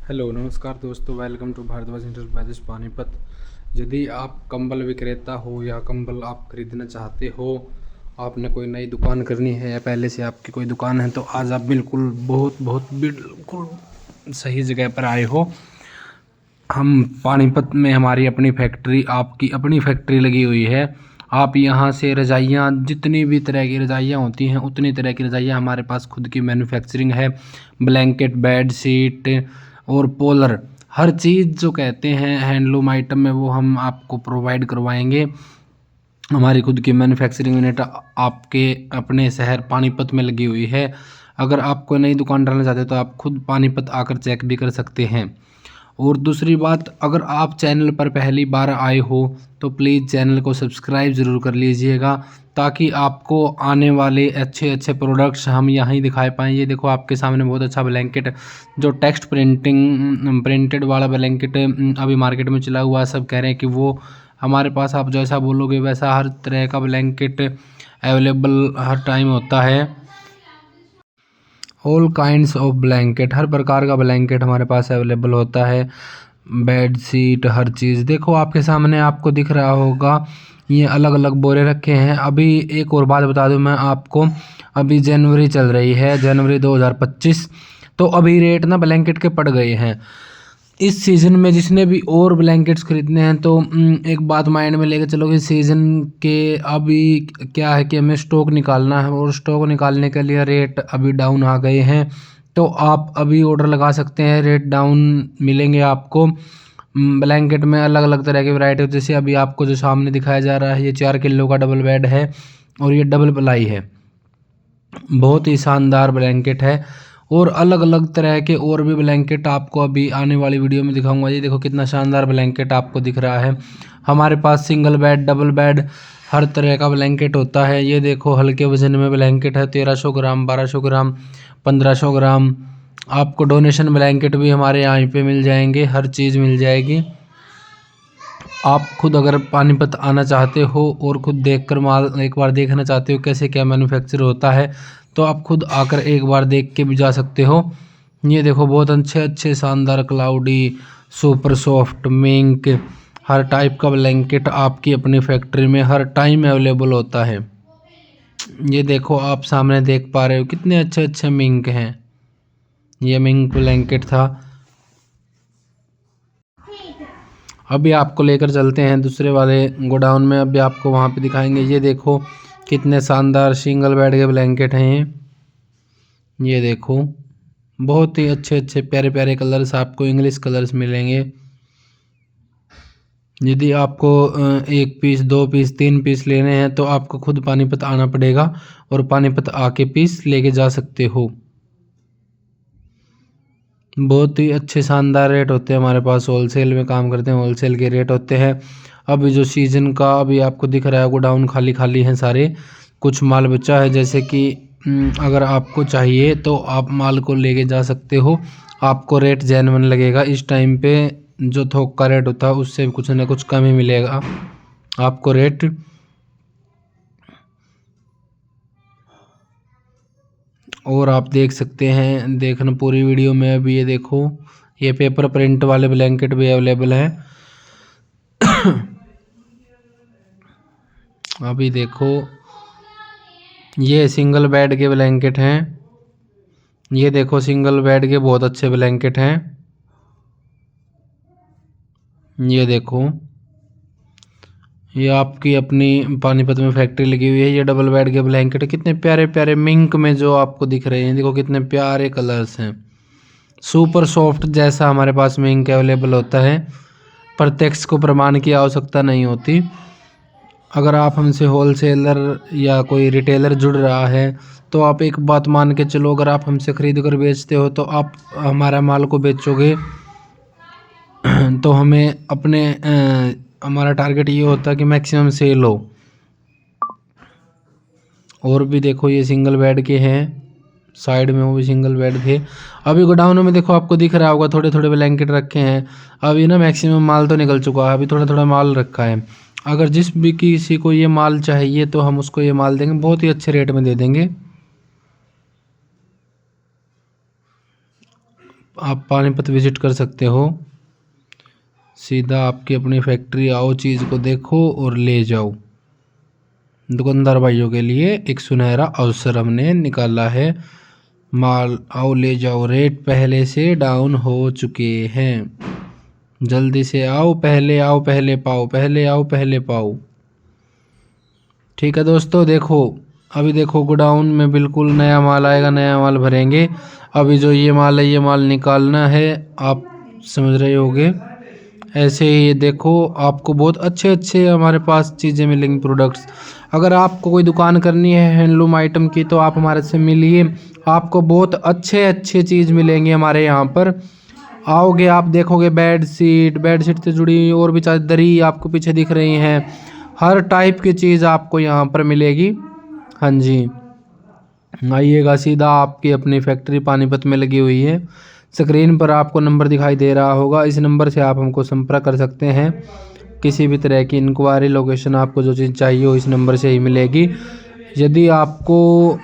Hello नमस्कार दोस्तों, welcome to Bhardwaj enterprises Panipat. यदि आप कंबल विक्रेता हो या कंबल आप खरीदना चाहते हो, आपने कोई नई दुकान करनी है या पहले से आपकी कोई दुकान है, तो आज आप बिल्कुल सही जगह पर आए हो। हम पानीपत में हमारी अपनी फैक्ट्री, आपकी अपनी फैक्ट्री लगी हुई है। आप यहाँ से रज़ाइयाँ, जितनी भी तरह की रज़ाइयाँ होती हैं उतनी तरह की रज़ाइयाँ हमारे पास खुद की मैन्युफैक्चरिंग है। ब्लैंकेट, बेड शीट और पोलर, हर चीज़ जो कहते हैं हैंडलूम आइटम में, वो हम आपको प्रोवाइड करवाएंगे। हमारी खुद की मैन्युफैक्चरिंग यूनिट आपके अपने शहर पानीपत में लगी हुई है। अगर आप कोई नई दुकान डालना चाहते हो तो आप खुद पानीपत आकर चेक भी कर सकते हैं। और दूसरी बात, अगर आप चैनल पर पहली बार आए हो तो प्लीज़ चैनल को सब्सक्राइब ज़रूर कर लीजिएगा, ताकि आपको आने वाले अच्छे अच्छे प्रोडक्ट्स हम यहाँ ही दिखाए पाएँ। ये देखो आपके सामने बहुत अच्छा ब्लैंकेट, जो टेक्स्ट प्रिंटेड वाला ब्लैंकेट अभी मार्केट में चला हुआ है। सब कह रहे हैं कि वो हमारे पास, आप जैसा बोलोगे वैसा हर तरह का ब्लैंकेट अवेलेबल हर टाइम होता है। ऑल काइंड्स ऑफ ब्लैंकेट, हर प्रकार का ब्लैंकेट हमारे पास अवेलेबल होता है। बेड शीट, हर चीज़ देखो आपके सामने, आपको दिख रहा होगा ये अलग अलग बोरे रखे हैं। अभी एक और बात बता दूं मैं आपको, अभी जनवरी चल रही है, जनवरी 2025, तो अभी रेट ना ब्लैंकेट के पड़ गए हैं। इस सीज़न में जिसने भी और ब्लैंकेट्स खरीदने हैं तो एक बात माइंड में लेके चलो कि सीज़न के अभी क्या है कि हमें स्टॉक निकालना है, और स्टॉक निकालने के लिए रेट अभी डाउन आ गए हैं। तो आप अभी ऑर्डर लगा सकते हैं, रेट डाउन मिलेंगे आपको। ब्लैंकेट में अलग अलग तरह की वैरायटी, जैसे अभी आपको जो सामने दिखाया जा रहा है, ये 4 किलो का डबल बेड है और ये डबल प्लाई है। बहुत ही शानदार ब्लैंकेट है। और अलग अलग तरह के और भी ब्लैंकेट आपको अभी आने वाली वीडियो में दिखाऊंगा। ये देखो कितना शानदार ब्लैंकेट आपको दिख रहा है। हमारे पास सिंगल बेड, डबल बेड, हर तरह का ब्लैंकेट होता है। ये देखो हल्के वजन में ब्लैंकेट है, 1300 ग्राम, 1200 ग्राम, 1500 ग्राम। आपको डोनेशन ब्लैंकेट भी हमारे यहाँ पे मिल जाएंगे, हर चीज़ मिल जाएगी। आप खुद अगर पानीपत आना चाहते हो और खुद देखकर माल एक बार देखना चाहते हो कैसे क्या मैन्युफैक्चर होता है, तो आप खुद आकर एक बार देख के भी जा सकते हो। ये देखो बहुत अच्छे अच्छे शानदार क्लाउडी, सुपर सॉफ्ट, मिंक, हर टाइप का ब्लैंकेट आपकी अपनी फैक्ट्री में हर टाइम अवेलेबल होता है। ये देखो आप सामने देख पा रहे हो कितने अच्छे अच्छे मिंक हैं। ये मिंक ब्लैंकेट था। अभी आपको लेकर चलते हैं दूसरे वाले गोडाउन में, अभी आपको वहाँ पे दिखाएंगे। ये देखो कितने शानदार सिंगल बेड के ब्लैंकेट हैं। ये देखो बहुत ही अच्छे अच्छे प्यारे प्यारे कलर्स, आपको इंग्लिश कलर्स मिलेंगे। यदि आपको 1 पीस, 2 पीस, 3 पीस लेने हैं तो आपको खुद पानीपत आना पड़ेगा और पानीपत आके पीस लेके जा सकते हो। बहुत ही अच्छे शानदार रेट होते हैं हमारे पास, होलसेल में काम करते हैं, होलसेल के रेट होते हैं। अभी जो सीज़न का अभी आपको दिख रहा है गोडाउन खाली खाली हैं सारे, कुछ माल बचा है। जैसे कि अगर आपको चाहिए तो आप माल को लेके जा सकते हो। आपको रेट जेन्युइन लगेगा। इस टाइम पे जो थोक का रेट होता है उससे कुछ ना कुछ कम ही मिलेगा आपको रेट। और आप देख सकते हैं, देखना पूरी वीडियो में। अभी ये देखो ये पेपर प्रिंट वाले ब्लैंकेट भी अवेलेबल हैं। अभी देखो ये सिंगल बेड के ब्लैंकेट हैं। ये देखो सिंगल बेड के बहुत अच्छे ब्लैंकेट हैं। ये देखो ये आपकी अपनी पानीपत में फैक्ट्री लगी हुई है। ये डबल बेड के ब्लैंकेट कितने प्यारे प्यारे मिंक में जो आपको दिख रहे हैं, देखो कितने प्यारे कलर्स हैं। सुपर सॉफ्ट जैसा हमारे पास मिंक अवेलेबल होता है। प्रत्यक्ष को प्रमाण की आवश्यकता नहीं होती। अगर आप हमसे होलसेलर या कोई रिटेलर जुड़ रहा है तो आप एक बात मान के चलो, अगर आप हमसे खरीद कर बेचते हो तो आप हमारा माल को बेचोगे तो हमें अपने हमारा टारगेट ये होता है कि मैक्सिमम सेल हो। और भी देखो ये सिंगल बेड के हैं, साइड में वो भी सिंगल बेड थे। अभी गोडाउनों में देखो आपको दिख रहा होगा थोड़े थोड़े ब्लैंकेट रखे हैं। अभी ना मैक्सिमम माल तो निकल चुका है, अभी थोड़ा थोड़ा माल रखा है। अगर जिस भी किसी को ये माल चाहिए तो हम उसको ये माल देंगे, बहुत ही अच्छे रेट में दे देंगे। आप पानीपत विजिट कर सकते हो। सीधा आपकी अपनी फैक्ट्री आओ, चीज़ को देखो और ले जाओ। दुकानदार भाइयों के लिए एक सुनहरा अवसर हमने निकाला है। माल आओ ले जाओ, रेट पहले से डाउन हो चुके हैं। जल्दी से आओ, पहले पाओ, पहले आओ पहले पाओ। ठीक है दोस्तों, देखो अभी देखो गोडाउन में बिल्कुल नया माल आएगा, नया माल भरेंगे। अभी जो ये माल है, ये माल निकालना है, आप समझ रहे होगे। ऐसे ही देखो आपको बहुत अच्छे अच्छे हमारे पास चीज़ें मिलेंगी, प्रोडक्ट्स। अगर आपको कोई दुकान करनी है हैंडलूम आइटम की तो आप हमारे से मिलिए, आपको बहुत अच्छे अच्छे चीज़ मिलेंगे हमारे यहाँ पर। आओगे आप देखोगे बेड शीट से जुड़ी और भी चादरी आपको पीछे दिख रही हैं। हर टाइप की चीज़ आपको यहाँ पर मिलेगी। हाँ जी, आइएगा, सीधा आपकी अपनी फैक्ट्री पानीपत में लगी हुई है। स्क्रीन पर आपको नंबर दिखाई दे रहा होगा, इस नंबर से आप हमको संपर्क कर सकते हैं। किसी भी तरह की इंक्वायरी, लोकेशन, आपको जो चीज़ चाहिए हो इस नंबर से ही मिलेगी। यदि आपको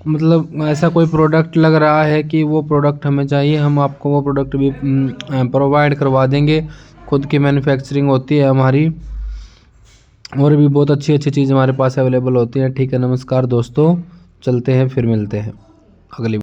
मतलब ऐसा कोई प्रोडक्ट लग रहा है कि वो प्रोडक्ट हमें चाहिए, हम आपको वो प्रोडक्ट भी प्रोवाइड करवा देंगे। खुद की मैन्युफैक्चरिंग होती है हमारी, और भी बहुत अच्छी अच्छी चीज़ हमारे पास अवेलेबल होती है। ठीक है, नमस्कार दोस्तों, चलते हैं, फिर मिलते हैं अगली